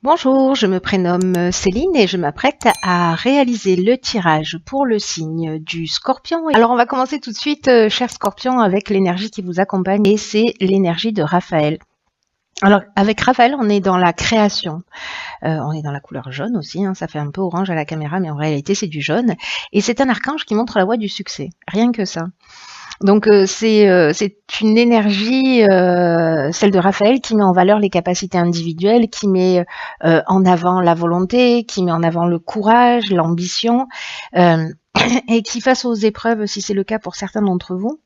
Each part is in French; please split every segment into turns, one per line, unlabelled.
Bonjour, je me prénomme Céline et je m'apprête à réaliser le tirage pour le signe du Scorpion. Alors on va commencer tout de suite, cher Scorpion, avec l'énergie qui vous accompagne et c'est l'énergie de Raphaël. Alors avec Raphaël, on est dans la création, on est dans la couleur jaune aussi, hein, ça fait un peu orange à la caméra, mais en réalité c'est du jaune. Et c'est un archange qui montre la voie du succès, rien que ça. Donc c'est une énergie, celle de Raphaël, qui met en valeur les capacités individuelles, qui met en avant la volonté, qui met en avant le courage, l'ambition, euh, et qui, face aux épreuves, si c'est le cas pour certains d'entre vous,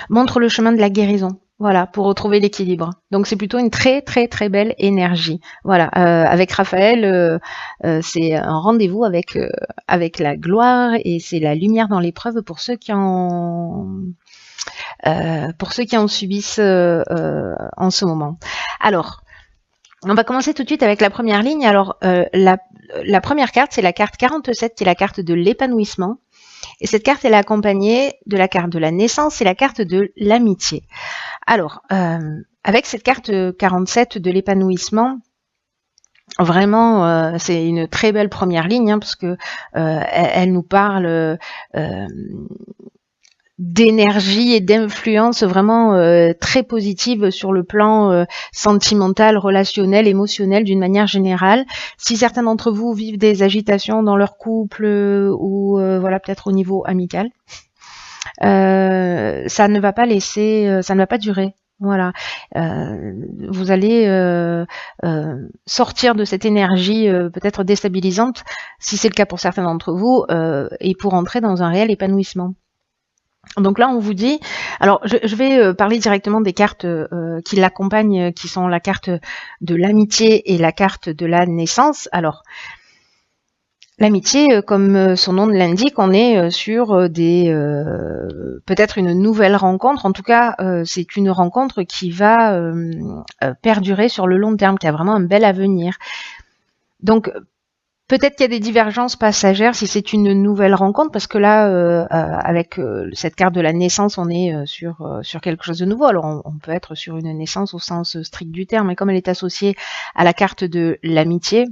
montre le chemin de la guérison. Voilà, pour retrouver l'équilibre. Donc c'est plutôt une très très très belle énergie. Voilà, avec Raphaël, c'est un rendez-vous avec la gloire et c'est la lumière dans l'épreuve pour ceux qui en subissent en ce moment. Alors, on va commencer tout de suite avec la première ligne. Alors, la première carte, c'est la carte 47, qui est la carte de l'épanouissement. Et cette carte, elle est accompagnée de la carte de la naissance et la carte de l'amitié. Alors, avec cette carte 47 de l'épanouissement, vraiment, c'est une très belle première ligne, hein, parce que elle nous parle d'énergie et d'influence vraiment très positive sur le plan sentimental, relationnel, émotionnel d'une manière générale. Si certains d'entre vous vivent des agitations dans leur couple ou voilà, peut-être au niveau amical, ça ne va pas ça ne va pas durer. Voilà, vous allez sortir de cette énergie peut-être déstabilisante, si c'est le cas pour certains d'entre vous, et pour entrer dans un réel épanouissement. Donc là, on vous dit, alors je vais parler directement des cartes qui l'accompagnent, qui sont la carte de l'amitié et la carte de la naissance. Alors, l'amitié, comme son nom l'indique, on est sur peut-être une nouvelle rencontre. En tout cas, c'est une rencontre qui va perdurer sur le long terme, qui a vraiment un bel avenir. Donc, peut-être qu'il y a des divergences passagères si c'est une nouvelle rencontre, parce que là, avec cette carte de la naissance, on est sur quelque chose de nouveau. Alors, on peut être sur une naissance au sens strict du terme, mais comme elle est associée à la carte de l'amitié,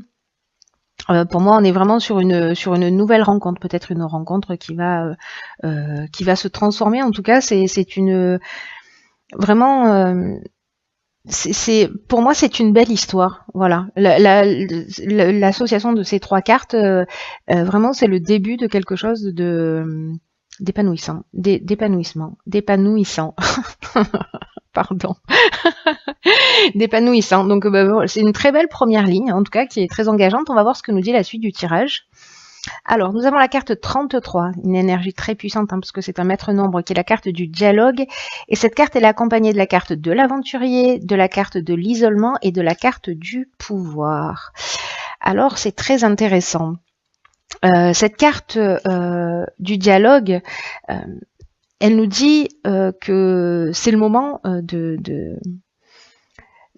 pour moi, on est vraiment sur une nouvelle rencontre, peut-être une rencontre qui va se transformer. En tout cas, c'est une vraiment. Pour moi, c'est une belle histoire. Voilà, l'association de ces trois cartes, vraiment, c'est le début de quelque chose d'épanouissant, d'épanouissant. Pardon. D'épanouissant. Donc, c'est une très belle première ligne, en tout cas, qui est très engageante. On va voir ce que nous dit la suite du tirage. Alors, nous avons la carte 33, une énergie très puissante, hein, parce que c'est un maître nombre, qui est la carte du dialogue. Et cette carte, elle est accompagnée de la carte de l'aventurier, de la carte de l'isolement et de la carte du pouvoir. Alors, c'est très intéressant. Cette carte du dialogue, elle nous dit que c'est le moment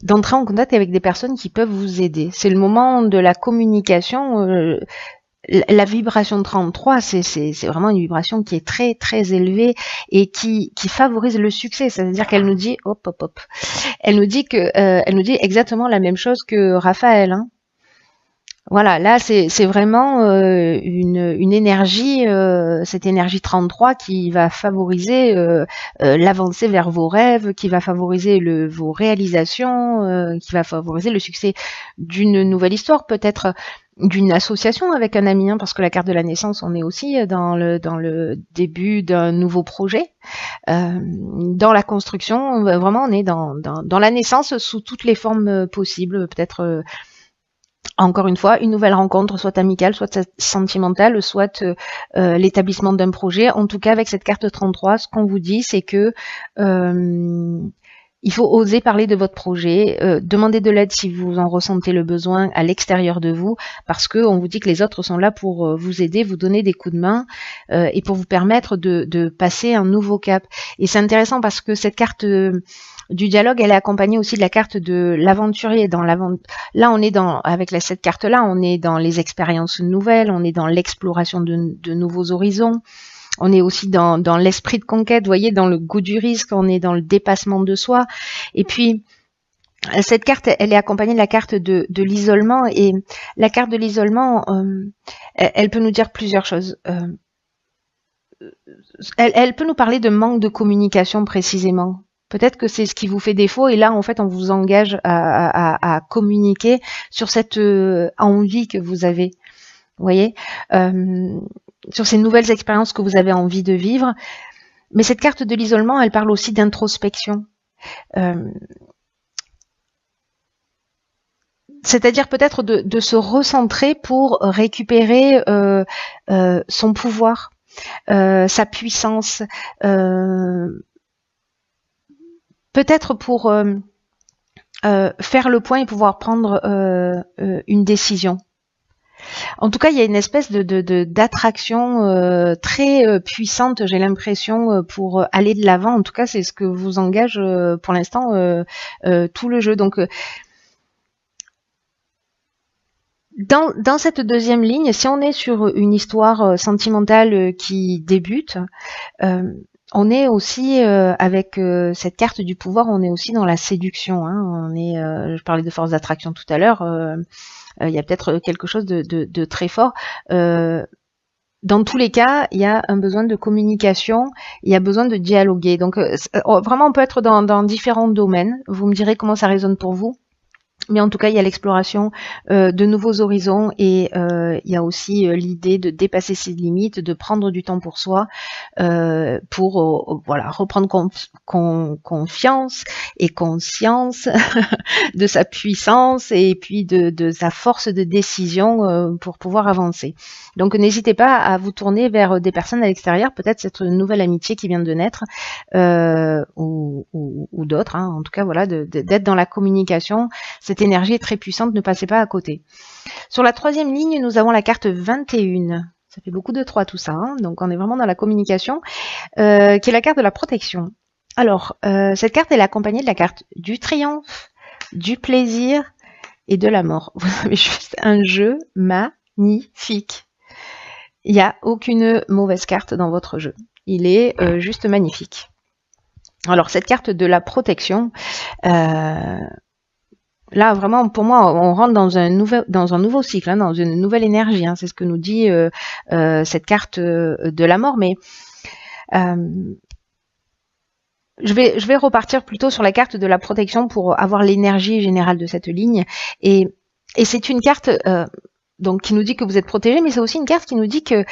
d'entrer en contact avec des personnes qui peuvent vous aider. C'est le moment de la communication. La vibration 33, c'est vraiment une vibration qui est très très élevée et qui favorise le succès. C'est-à-dire qu'elle nous dit hop hop hop. Elle nous dit exactement la même chose que Raphaël. Hein. Voilà, là c'est vraiment une énergie, cette énergie 33 qui va favoriser l'avancée vers vos rêves, qui va favoriser vos réalisations, qui va favoriser le succès d'une nouvelle histoire, peut-être d'une association avec un ami, hein, parce que la carte de la naissance, on est aussi dans le début d'un nouveau projet, dans la construction, vraiment on est dans la naissance sous toutes les formes possibles, peut-être encore une fois, une nouvelle rencontre, soit amicale, soit sentimentale, soit l'établissement d'un projet. En tout cas, avec cette carte 33, ce qu'on vous dit, c'est que il faut oser parler de votre projet, demander de l'aide si vous en ressentez le besoin à l'extérieur de vous, parce que on vous dit que les autres sont là pour vous aider, vous donner des coups de main et pour vous permettre de passer un nouveau cap. Et c'est intéressant parce que cette carte du dialogue, elle est accompagnée aussi de la carte de l'aventurier. Là, on est avec cette carte-là, on est dans les expériences nouvelles, on est dans l'exploration de nouveaux horizons. On est aussi dans l'esprit de conquête, vous voyez, dans le goût du risque, on est dans le dépassement de soi. Et puis, Cette carte, elle est accompagnée de la carte de l'isolement, et la carte de l'isolement, elle peut nous dire plusieurs choses. Elle peut nous parler de manque de communication précisément. Peut-être que c'est ce qui vous fait défaut, et là, en fait, on vous engage à communiquer sur cette envie que vous avez. Vous voyez, sur ces nouvelles expériences que vous avez envie de vivre. Mais cette carte de l'isolement, elle parle aussi d'introspection. C'est-à-dire peut-être de se recentrer pour récupérer son pouvoir, sa puissance, peut-être pour faire le point et pouvoir prendre une décision. En tout cas, il y a une espèce d'attraction très puissante, j'ai l'impression, pour aller de l'avant. En tout cas, c'est ce que vous engage pour l'instant tout le jeu. Donc, dans cette deuxième ligne, si on est sur une histoire sentimentale qui débute, on est aussi avec cette carte du pouvoir, on est aussi dans la séduction. Hein. Je parlais de force d'attraction tout à l'heure. Il y a peut-être quelque chose de très fort. Dans tous les cas, il y a un besoin de communication, il y a besoin de dialoguer. Donc vraiment, on peut être dans différents domaines. Vous me direz comment ça résonne pour vous. Mais en tout cas, il y a l'exploration de nouveaux horizons, et il y a aussi l'idée de dépasser ses limites, de prendre du temps pour soi, pour voilà, reprendre confiance et conscience de sa puissance, et puis de sa force de décision pour pouvoir avancer. Donc n'hésitez pas à vous tourner vers des personnes à l'extérieur, peut-être cette nouvelle amitié qui vient de naître, ou d'autres. Hein. En tout cas, voilà, d'être dans la communication. Cette énergie est très puissante, ne passez pas à côté. Sur la troisième ligne, nous avons la carte 21. Ça fait beaucoup de 3 tout ça, hein. Donc on est vraiment dans la communication, qui est la carte de la protection. Alors, cette carte, elle est accompagnée de la carte du triomphe, du plaisir et de la mort. Vous avez juste un jeu magnifique. Il n'y a aucune mauvaise carte dans votre jeu. Il est juste magnifique. Alors, cette carte de la protection, là, vraiment, pour moi, on rentre dans un nouveau cycle, hein, dans une nouvelle énergie. Hein, c'est ce que nous dit cette carte de la mort. Mais je vais repartir plutôt sur la carte de la protection pour avoir l'énergie générale de cette ligne. Et c'est une carte donc qui nous dit que vous êtes protégé, mais c'est aussi une carte qui nous dit que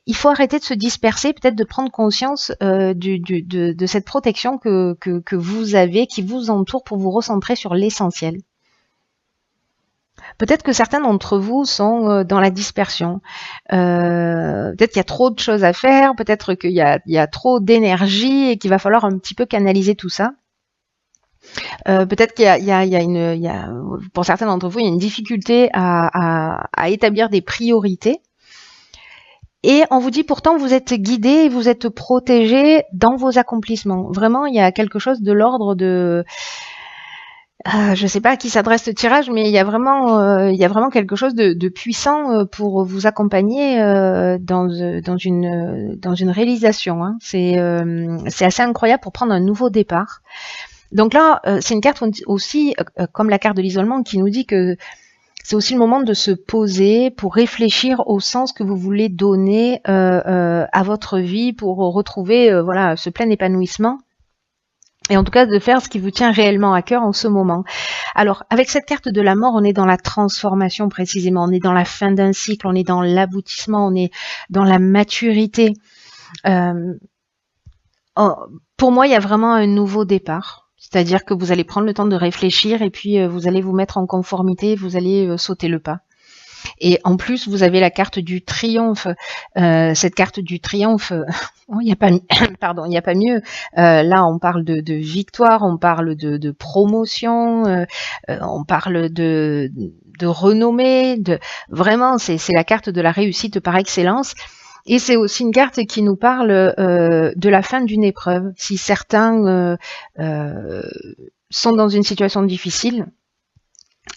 il faut arrêter de se disperser, peut-être de prendre conscience de cette protection que vous avez, qui vous entoure, pour vous recentrer sur l'essentiel. Peut-être que certains d'entre vous sont dans la dispersion. Peut-être qu'il y a trop de choses à faire, peut-être qu'il y a trop d'énergie et qu'il va falloir un petit peu canaliser tout ça. Peut-être qu'il y a pour certains d'entre vous, il y a une difficulté à établir des priorités. Et on vous dit pourtant, vous êtes guidé, vous êtes protégé dans vos accomplissements. Vraiment, il y a quelque chose de l'ordre de... je ne sais pas à qui s'adresse ce tirage, mais il y a vraiment quelque chose de puissant pour vous accompagner dans une réalisation. Hein. C'est assez incroyable pour prendre un nouveau départ. Donc là, c'est une carte aussi, comme la carte de l'isolement, qui nous dit que c'est aussi le moment de se poser pour réfléchir au sens que vous voulez donner à votre vie, pour retrouver voilà, ce plein épanouissement. Et en tout cas, de faire ce qui vous tient réellement à cœur en ce moment. Alors, avec cette carte de la mort, on est dans la transformation précisément. On est dans la fin d'un cycle, on est dans l'aboutissement, on est dans la maturité. Pour moi, il y a vraiment un nouveau départ. C'est-à-dire que vous allez prendre le temps de réfléchir, et puis vous allez vous mettre en conformité, vous allez sauter le pas. Et en plus, vous avez la carte du triomphe. Cette carte du triomphe, il n'y a pas, pardon, il n'y a pas mieux. Là, on parle de victoire, on parle de promotion, on parle de renommée. Vraiment, c'est la carte de la réussite par excellence. Et c'est aussi une carte qui nous parle de la fin d'une épreuve. Si certains sont dans une situation difficile,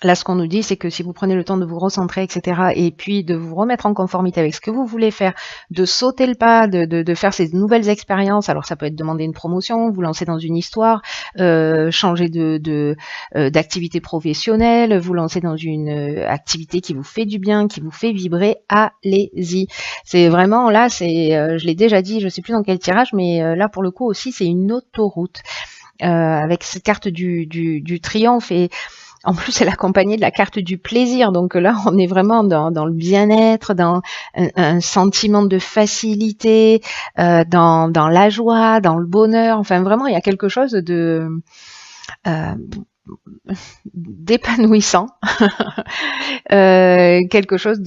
Là, ce qu'on nous dit, c'est que si vous prenez le temps de vous recentrer, etc., et puis de vous remettre en conformité avec ce que vous voulez faire, de sauter le pas, de faire ces nouvelles expériences, alors ça peut être demander une promotion, vous lancer dans une histoire, changer d'activité professionnelle, vous lancer dans une activité qui vous fait du bien, qui vous fait vibrer, allez-y. C'est vraiment, là, je l'ai déjà dit, je sais plus dans quel tirage, mais là, pour le coup aussi, c'est une autoroute. Avec cette carte du triomphe, et en plus, elle est accompagnée de la carte du plaisir. Donc là, on est vraiment dans le bien-être, dans un sentiment de facilité, dans la joie, dans le bonheur. Enfin, vraiment, il y a quelque chose d'épanouissant, quelque chose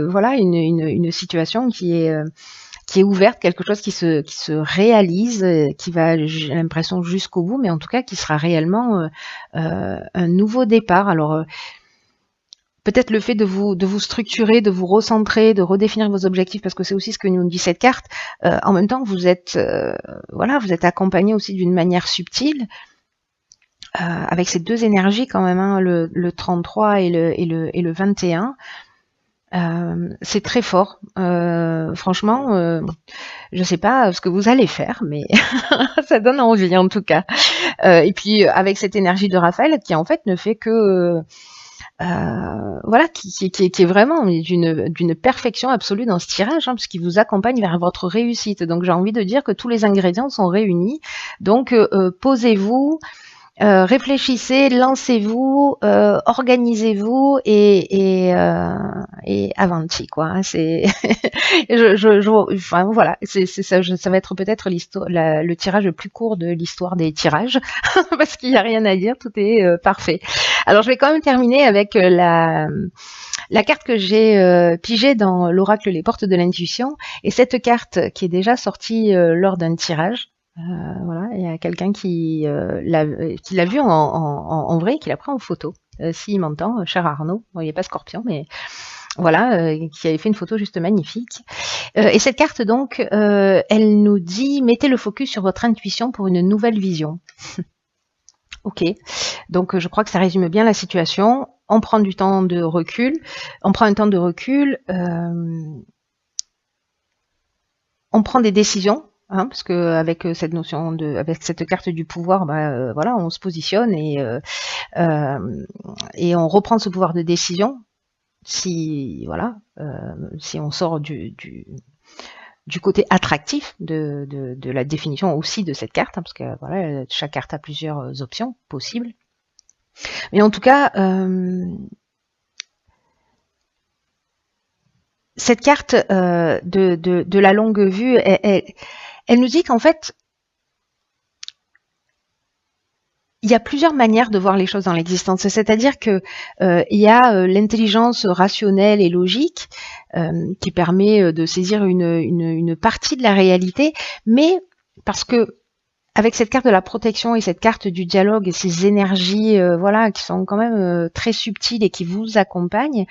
voilà, une situation qui est ouverte, quelque chose qui se réalise, qui va, j'ai l'impression, jusqu'au bout, mais en tout cas qui sera réellement un nouveau départ. Alors peut-être le fait de vous structurer, de vous recentrer, de redéfinir vos objectifs, parce que c'est aussi ce que nous dit cette carte. En même temps, vous êtes voilà, vous êtes accompagné aussi d'une manière subtile. Avec ces deux énergies quand même, hein, le 33 et le 21. C'est très fort. Franchement, je sais pas ce que vous allez faire, mais ça donne envie en tout cas. Et puis avec cette énergie de Raphaël qui en fait ne fait que voilà, qui est vraiment d'une perfection absolue dans ce tirage, hein, parce qu'il vous accompagne vers votre réussite. Donc j'ai envie de dire que tous les ingrédients sont réunis. Donc posez-vous. Réfléchissez, lancez-vous, organisez-vous et avanti, quoi. Hein, c'est, enfin voilà, c'est ça. Ça va être peut-être le tirage le plus court de l'histoire des tirages, parce qu'il n'y a rien à dire, tout est parfait. Alors je vais quand même terminer avec la carte que j'ai pigée dans l'oracle Les Portes de l'Intuition, et cette carte qui est déjà sortie lors d'un tirage. Voilà, il y a quelqu'un qui l'a vu en vrai, qui l'a pris en photo. S'il m'entend, cher Arnaud, bon, il n'est pas Scorpion, mais voilà, qui avait fait une photo juste magnifique. Et cette carte, donc, elle nous dit « Mettez le focus sur votre intuition pour une nouvelle vision ». Ok, donc je crois que ça résume bien la situation. On prend du temps de recul, on prend un temps de recul, on prend des décisions. Hein, parce que avec cette notion avec cette carte du pouvoir, voilà, on se positionne et on reprend ce pouvoir de décision. Si voilà, si on sort du côté attractif de la définition aussi de cette carte, hein, parce que voilà, chaque carte a plusieurs options possibles. Mais en tout cas, cette carte de la longue vue, elle nous dit qu'en fait, il y a plusieurs manières de voir les choses dans l'existence. C'est-à-dire que il y a l'intelligence rationnelle et logique qui permet de saisir une partie de la réalité, mais parce que avec cette carte de la protection et cette carte du dialogue et ces énergies voilà, qui sont quand même très subtiles et qui vous accompagnent,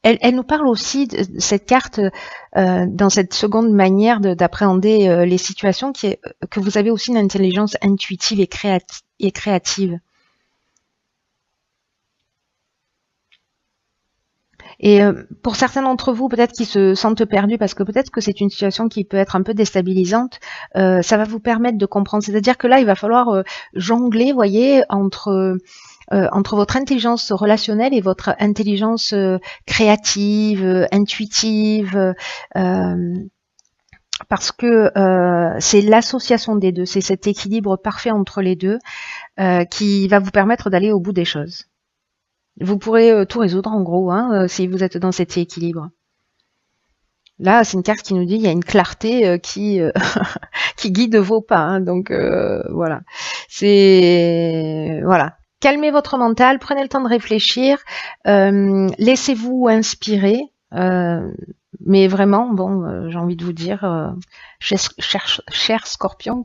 elle nous parle aussi de cette carte dans cette seconde manière d'appréhender les situations, que vous avez aussi une intelligence intuitive et créative. Et pour certains d'entre vous, peut-être qui se sentent perdus, parce que peut-être que c'est une situation qui peut être un peu déstabilisante, ça va vous permettre de comprendre. C'est-à-dire que là, il va falloir jongler, voyez, entre votre intelligence relationnelle et votre intelligence créative, intuitive, parce que c'est l'association des deux, c'est cet équilibre parfait entre les deux qui va vous permettre d'aller au bout des choses. Vous pourrez tout résoudre en gros, hein, si vous êtes dans cet équilibre. Là, c'est une carte qui nous dit qu'il y a une clarté qui guide vos pas, hein, donc voilà. C'est voilà. Calmez votre mental, prenez le temps de réfléchir, laissez-vous inspirer, mais vraiment, bon, j'ai envie de vous dire, cher Scorpion,